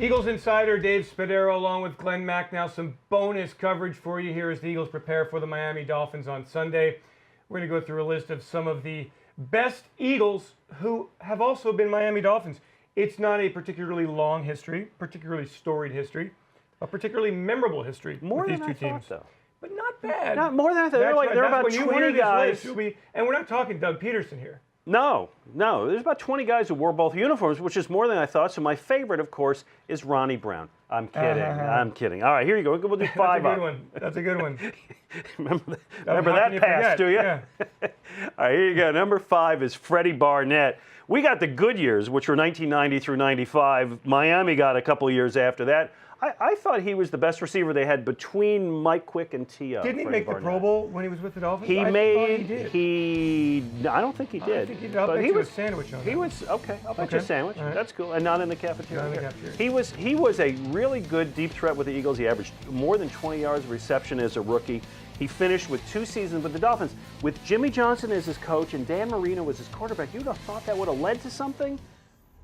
Eagles insider Dave Spadaro along with Glen Macnow. Some bonus coverage for you here as the Eagles prepare for the Miami Dolphins on Sunday. We're going to go through a list of some of the best Eagles who have also been Miami Dolphins. It's not a particularly long history, particularly storied history, a particularly memorable history More with than these two I teams. thought, though. But not bad. Not more than I thought. There are about when you 20 hear this guys. list, and we're not talking Doug Peterson here. No. There's about 20 guys who wore both uniforms, which is more than I thought. So my favorite, of course, is Ronnie Brown. I'm kidding. I'm kidding. All right, here you go. We'll do five. That's a good one. remember that pass, do you? Yeah. All right, here you go. Number 5 is Freddie Barnett. We got the good years, which were 1990 through 95. Miami got a couple years after that. I thought he was the best receiver they had between Mike Quick and T.O. Didn't he Freddie make Barnett. the Pro Bowl when he was with the Dolphins? I don't think he did. I think I'll bet you a sandwich on that. He was okay. I'll bet you a sandwich. Right. That's cool, and not in the cafeteria. Not in the cafeteria. He was a really good deep threat with the Eagles. He averaged more than 20 yards of reception as a rookie. He finished with 2 seasons with the Dolphins with Jimmy Johnson as his coach and Dan Marino was his quarterback. You'd have thought that would have led to something.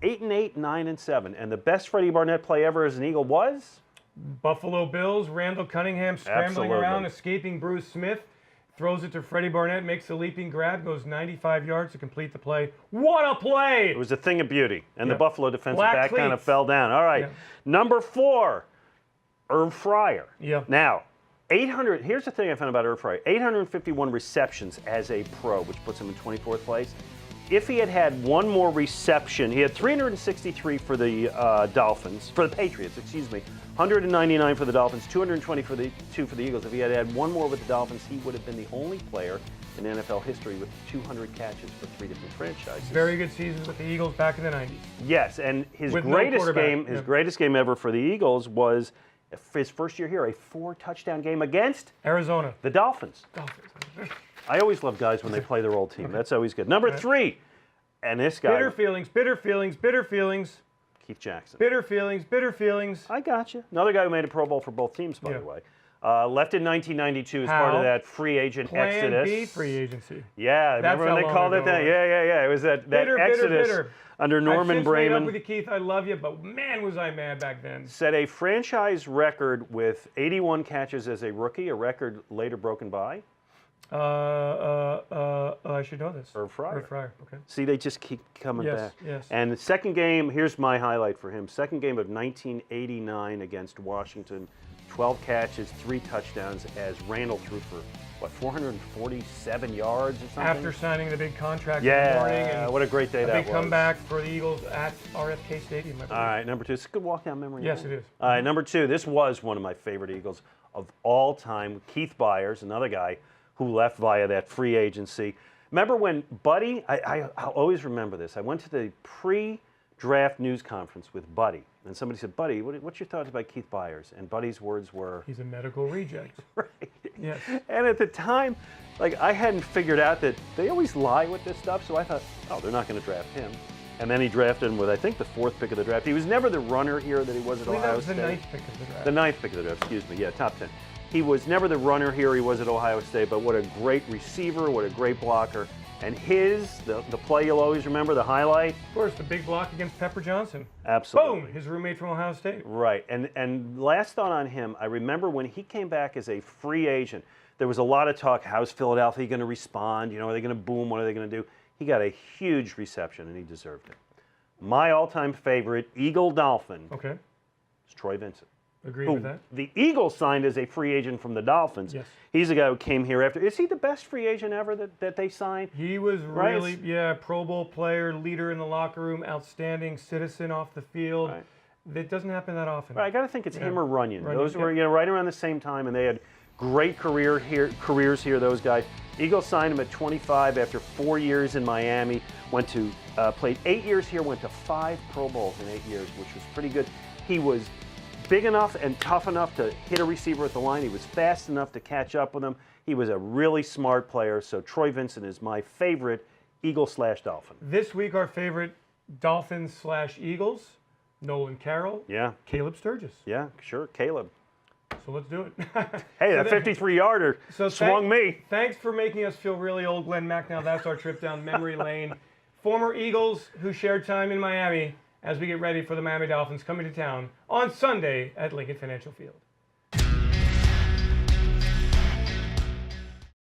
8-8, 9-7, and the best Freddie Barnett play ever as an Eagle was. Buffalo Bills, Randall Cunningham scrambling around, escaping Bruce Smith, throws it to Freddie Barnett, makes a leaping grab, goes 95 yards to complete the play. What a play! It was a thing of beauty, and the Buffalo defensive Black back cleats. kind of fell down. All right, number 4, Irv Fryer. Yeah. Now, 800. Here's the thing I found about Irv Fryer: 851 receptions as a pro, which puts him in 24th place. If he had had one more reception, he had 363 for the Dolphins, for the Patriots, excuse me, 199 for the Dolphins, 220 for the Eagles. If he had had one more with the Dolphins, he would have been the only player in NFL history with 200 catches for 3 different franchises. Very good season with the Eagles back in the 90s. Yes, and his With greatest no game, quarterback. greatest game ever for the Eagles was his first year here, a 4-touchdown game against Arizona. the Dolphins. Dolphins. I always love guys when they play their old team. That's always good. Number 3, and this guy. Bitter feelings, bitter feelings, bitter feelings. Keith Jackson. Bitter feelings, bitter feelings. I got you. Another guy who made a Pro Bowl for both teams, by the way. Left in 1992 as part of that free agent exodus. Plan B free agency. Yeah, remember when they called it that? Yeah. It was that exodus under Norman Braman. I've since made up with you, Keith. I love you, but man, was I mad back then. Set a franchise record with 81 catches as a rookie, a record later broken by? I should know this. Irv Fryer. Irv Fryer, okay. See, they just keep coming back. Yes. And the second game, here's my highlight for him. Second game of 1989 against Washington. 12 catches, 3 touchdowns as Randall threw for, 447 yards or something? After signing the big contract in the morning. And what a great day that was. A big comeback for the Eagles at RFK Stadium. All right, number 2. It's a good walk down memory lane. Yes, it is. All right, number 2. This was one of my favorite Eagles of all time. Keith Byers, another guy who left via that free agency. Remember when Buddy, I'll always remember this. I went to the pre-draft news conference with Buddy, and somebody said, Buddy, what's your thoughts about Keith Byers? And Buddy's words were... He's a medical reject. Right. Yes. And at the time, I hadn't figured out that they always lie with this stuff, so I thought, oh, they're not going to draft him. And then he drafted him with, I think, the 4th pick of the draft. He was never the runner here that he was at Ohio State. The 9th pick of the draft. The 9th pick of the draft, excuse me. Yeah, top 10. He was never the runner here he was at Ohio State, but what a great receiver, what a great blocker. And the play you'll always remember, the highlight. Of course, the big block against Pepper Johnson. Absolutely. Boom, his roommate from Ohio State. Right, and last thought on him, I remember when he came back as a free agent, there was a lot of talk, how's Philadelphia going to respond? Are they going to boom? What are they going to do? He got a huge reception, and he deserved it. My all-time favorite Eagle Dolphin is Troy Vincent. Agree with that. The Eagles signed as a free agent from the Dolphins. Yes. He's a guy who came here after. Is he the best free agent ever that they signed? He was really, Pro Bowl player, leader in the locker room, outstanding citizen off the field. Right. That doesn't happen that often. Right, I got to think it's him or Runyon. Those were yeah. right around the same time, and they had great careers here, those guys. Eagles signed him at 25 after 4 years in Miami. Went to played 8 years here, went to 5 Pro Bowls in 8 years, which was pretty good. He was big enough and tough enough to hit a receiver at the line. He was fast enough to catch up with him. He was a really smart player. So Troy Vincent is my favorite Eagle/Dolphin. This week, our favorite Dolphins/Eagles, Nolan Carroll. Yeah. Caleb Sturgis. Yeah, sure, Caleb. So let's do it. Hey, that 53-yarder swung me. Thanks for making us feel really old, Glen Macnow. That's our trip down memory lane. Former Eagles who shared time in Miami as we get ready for the Miami Dolphins coming to town on Sunday at Lincoln Financial Field.